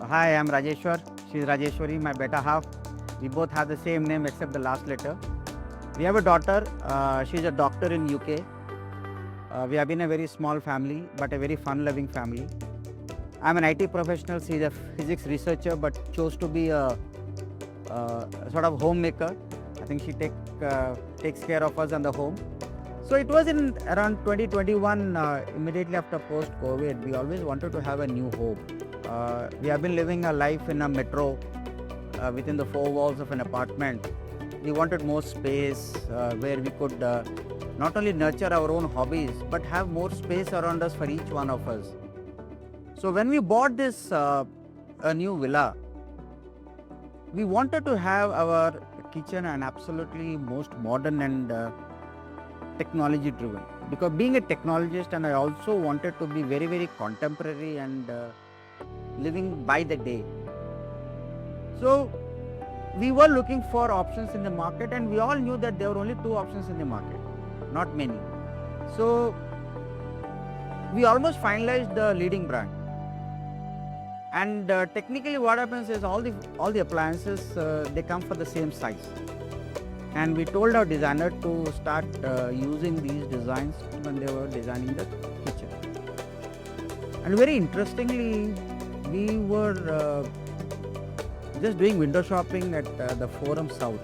Hi, I'm Rajeswar. She's Rajeswari, my better half. We both have the same name except the last letter. We have a daughter. She's a doctor in UK. We have been a very small family, but a very fun-loving family. I'm an IT professional. She's a physics researcher, but chose to be a sort of homemaker. I think she takes care of us and the home. So it was in around 2021, immediately after post-COVID, we always wanted to have a new home. We have been living a life in a metro within the four walls of an apartment. We wanted more space where we could not only nurture our own hobbies, but have more space around us for each one of us. So when we bought this a new villa, we wanted to have our kitchen an absolutely most modern and technology driven, because being a technologist, and I also wanted to be very, very contemporary and living by the day. So we were looking for options in the market, and we all knew that there were only two options in the market, not many. So we almost finalized the leading brand. And technically what happens is all the appliances, they come for the same size. And we told our designer to start using these designs when they were designing the kitchen. And very interestingly, we were just doing window shopping at the Forum South.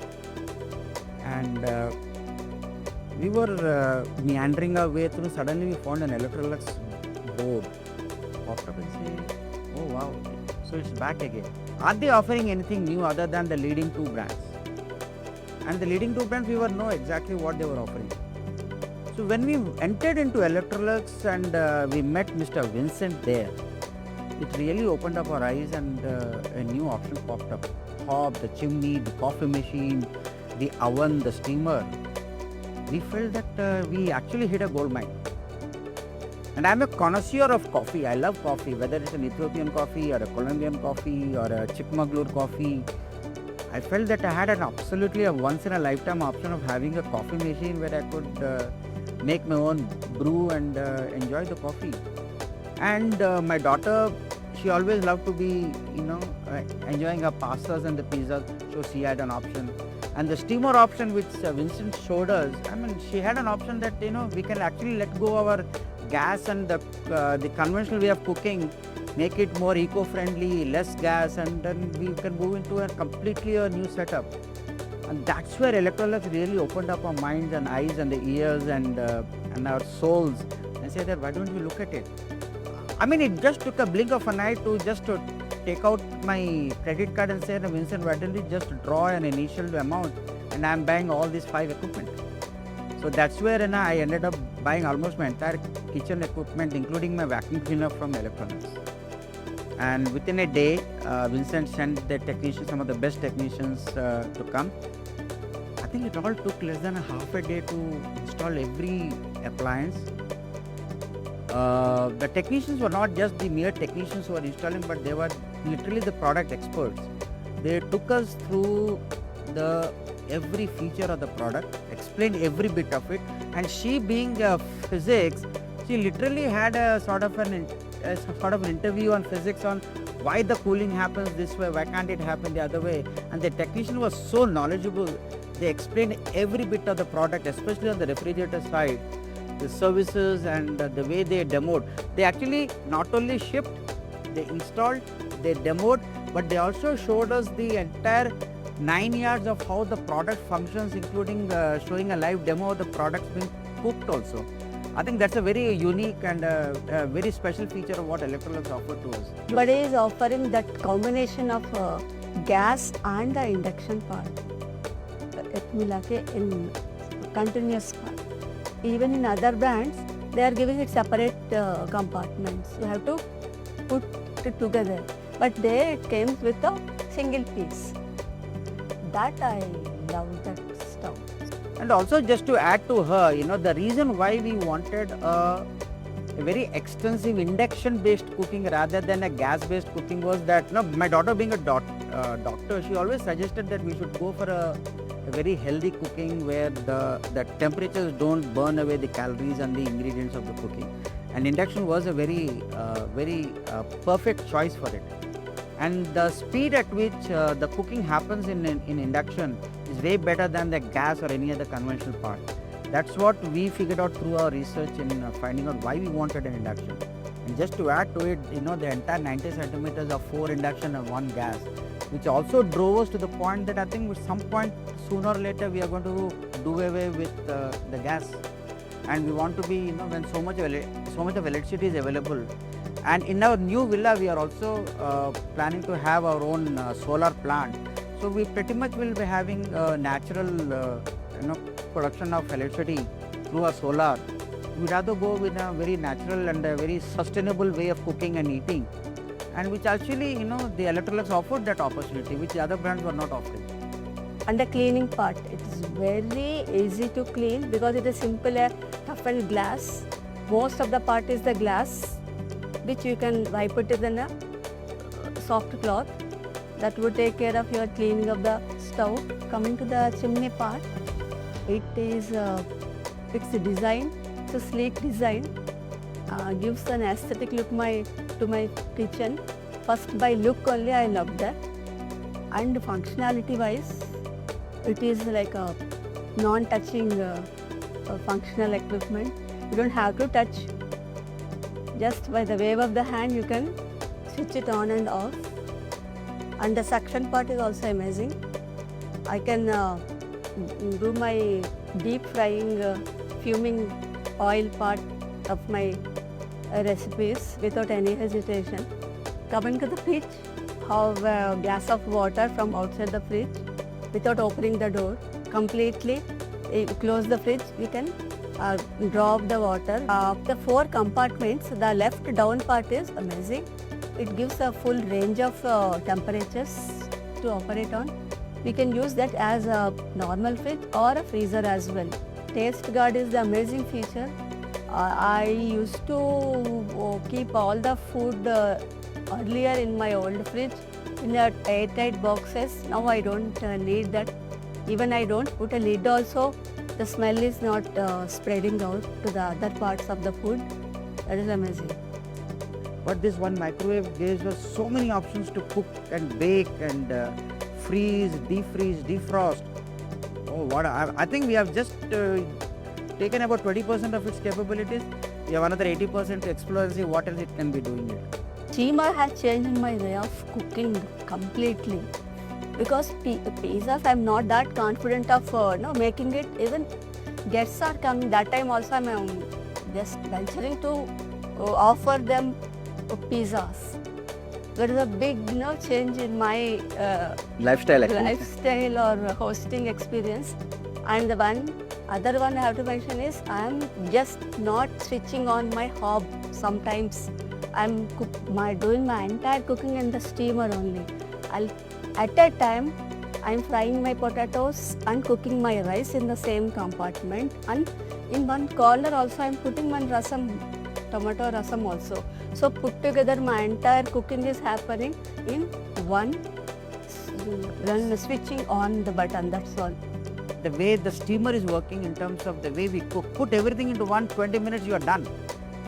And we were meandering our way through. Suddenly we found an Electrolux board. Popped up and say, oh wow, so it's back again. Are they offering anything new other than the leading two brands? And the leading two brands, we were know exactly what they were offering. So when we entered into Electrolux and we met Mr. Vincent there, it really opened up our eyes, and a new option popped up. Hob, the chimney, the coffee machine, the oven, the steamer. We felt that we actually hit a gold mine. And I'm a connoisseur of coffee. I love coffee, whether it's an Ethiopian coffee or a Colombian coffee or a Chikmagalur coffee. I felt that I had an absolutely a once in a lifetime option of having a coffee machine where I could make my own brew and enjoy the coffee. And my daughter, she always loved to be, enjoying her pastas and the pizzas, so she had an option. And the steamer option which Vincent showed us, I mean, she had an option that, we can actually let go our gas and the conventional way of cooking, make it more eco-friendly, less gas, and then we can move into a completely new setup. And that's where Electrolux really opened up our minds and eyes and the ears and our souls, and say that why don't we look at it? I mean, it just took a blink of an eye to take out my credit card and say, Vincent, why don't we just draw an initial amount and I'm buying all these 5 equipment. So that's where I ended up buying almost my entire kitchen equipment, including my vacuum cleaner from Electrolux. And within a day, Vincent sent the technicians, some of the best technicians to come. I think it all took less than half a day to install every appliance. The technicians were not just the mere technicians who were installing, but they were literally the product experts. They took us through every feature of the product, explained every bit of it, and she being physics, she literally had a sort of an interview on physics on why the cooling happens this way, why can't it happen the other way. And the technician was so knowledgeable. They explained every bit of the product, especially on the refrigerator side, the services and the way they demoed. They actually not only shipped, they installed, they demoed, but they also showed us the entire 9 yards of how the product functions, including showing a live demo of the products being cooked also. I think that's a very unique and a very special feature of what Electrolux offered to us. But it is offering that combination of gas and the induction part. It will in continuous part. Even in other brands, they are giving it separate compartments. You have to put it together. But there it comes with a single piece. That I love that stuff. And also just to add to her, the reason why we wanted a very extensive induction based cooking rather than a gas based cooking was that, my daughter being a doctor, she always suggested that we should go for a very healthy cooking where the temperatures don't burn away the calories and the ingredients of the cooking. And induction was a very perfect choice for it. And the speed at which the cooking happens in induction is way better than the gas or any other conventional part. That's what we figured out through our research in finding out why we wanted an induction. And just to add to it, the entire 90 centimeters of 4 induction and 1 gas, which also drove us to the point that I think at some point sooner or later we are going to do away with the gas. And we want to be, when so much of electricity is available. And in our new villa, we are also planning to have our own solar plant. So we pretty much will be having natural, production of electricity through our solar. We'd rather go with a very natural and a very sustainable way of cooking and eating, and which actually, the Electrolux offered that opportunity, which the other brands were not offering. And the cleaning part, it is very easy to clean because it is simple toughened glass. Most of the part is the glass, which you can wipe it in a soft cloth. That would take care of your cleaning of the stove. Coming to the chimney part, it is fixed design. It's a sleek design. Gives an aesthetic look to my kitchen. First by look only I love that. And functionality wise, it is like a non-touching functional equipment. You don't have to touch. Just by the wave of the hand you can switch it on and off. And the suction part is also amazing. I can do my deep frying fuming oil part of my recipes without any hesitation. Coming to the fridge, have a glass of water from outside the fridge without opening the door. Completely close the fridge, we can drop the water. The 4 compartments, the left down part is amazing. It gives a full range of temperatures to operate on. We can use that as a normal fridge or a freezer as well. Taste guard is the amazing feature. I used to keep all the food earlier in my old fridge in airtight boxes. Now I don't need that. Even I don't put a lid also. The smell is not spreading out to the other parts of the food. That is amazing. But this one microwave gives us so many options to cook and bake and freeze, defrost. Oh, what I think we have just taken about 20% of its capabilities. We have another 80% to explore and see what else it can be doing it. Steamer has changed my way of cooking completely. Because pizzas, I'm not that confident of making it. Even guests are coming. That time also I'm just venturing to offer them pizzas. There is a big change in my Lifestyle or hosting experience. And the other one I have to mention is I'm just not switching on my hob. Sometimes I'm doing my entire cooking in the steamer only. At a time, I'm frying my potatoes and cooking my rice in the same compartment. And in one corner also, I'm putting one tomato rasam also. So put together, my entire cooking is happening in one, switching on the button, that's all. The way the steamer is working in terms of the way we cook, put everything into 20 minutes, you are done.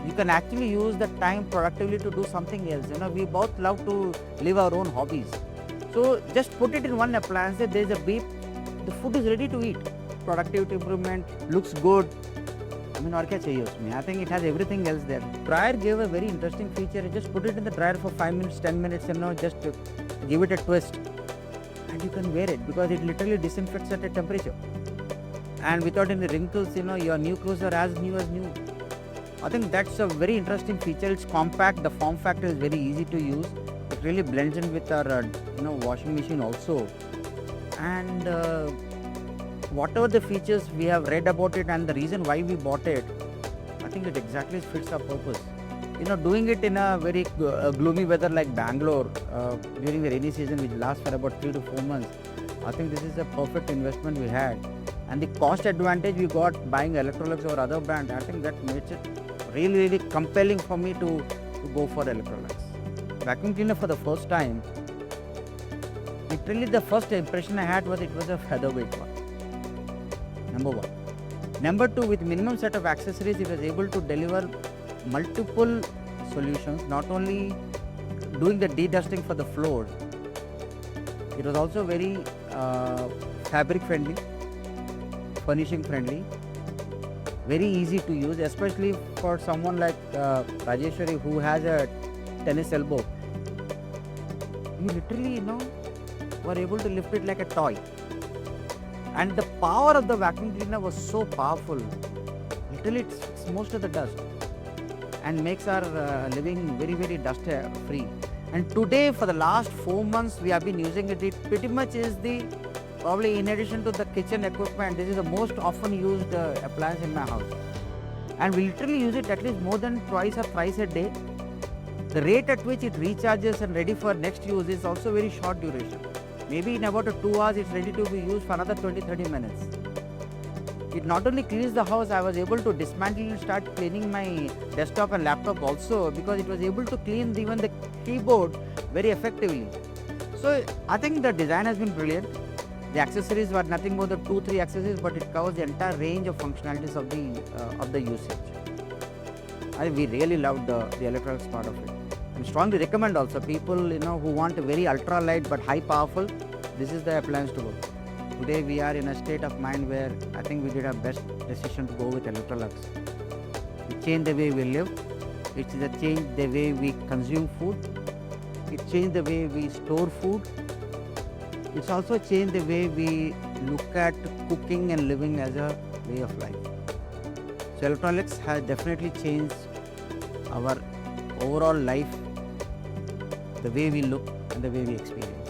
You can actually use the time productively to do something else. We both love to live our own hobbies. So just put it in one appliance, there is a beep, the food is ready to eat. Productivity improvement, looks good. और क्या चाहिए उसमें? I think it has everything else there. Dryer gave a very interesting feature. You just put it in the dryer for 5 minutes, 10 minutes, just give it a twist. And you can wear it because it literally disinfects at a temperature. And without any wrinkles, your new clothes are as new as new. I think that's a very interesting feature. It's compact, the form factor is very easy to use. It really blends in with our washing machine also. And whatever the features we have read about it and the reason why we bought it, I think it exactly fits our purpose. Doing it in a very gloomy weather like Bangalore during the rainy season, which lasts for about 3 to 4 months, I think this is a perfect investment we had. And the cost advantage we got buying Electrolux or other brand, I think that makes it really compelling for me to go for Electrolux. Vacuum cleaner for the first time, literally the first impression I had was it was a featherweight one. Number 1. Number 2, with minimum set of accessories, it was able to deliver multiple solutions, not only doing the de-dusting for the floors, it was also very fabric friendly, furnishing friendly, very easy to use, especially for someone like Rajeswari who has a tennis elbow. You literally, were able to lift it like a toy. And the power of the vacuum cleaner was so powerful. Literally, it sucks most of the dust and makes our living very, very dust free. And today, for the last 4 months, we have been using it. It pretty much is probably in addition to the kitchen equipment, this is the most often used appliance in my house. And we literally use it at least more than twice or thrice a day. The rate at which it recharges and ready for next use is also very short duration. Maybe in about 2 hours, it's ready to be used for another 20-30 minutes. It not only cleans the house, I was able to dismantle and start cleaning my desktop and laptop also, because it was able to clean even the keyboard very effectively. So I think the design has been brilliant. The accessories were nothing more than 2-3 accessories, but it covers the entire range of functionalities of the usage. We really loved the Electrolux part of it. And strongly recommend also people who want a very ultra light but high powerful, this is the appliance to go. Today we are in a state of mind where I think we did our best decision to go with Electrolux. It changed the way we live, it changed the way we consume food, it changed the way we store food, it's also changed the way we look at cooking and living as a way of life. So Electrolux has definitely changed our overall life, the way we look and the way we experience.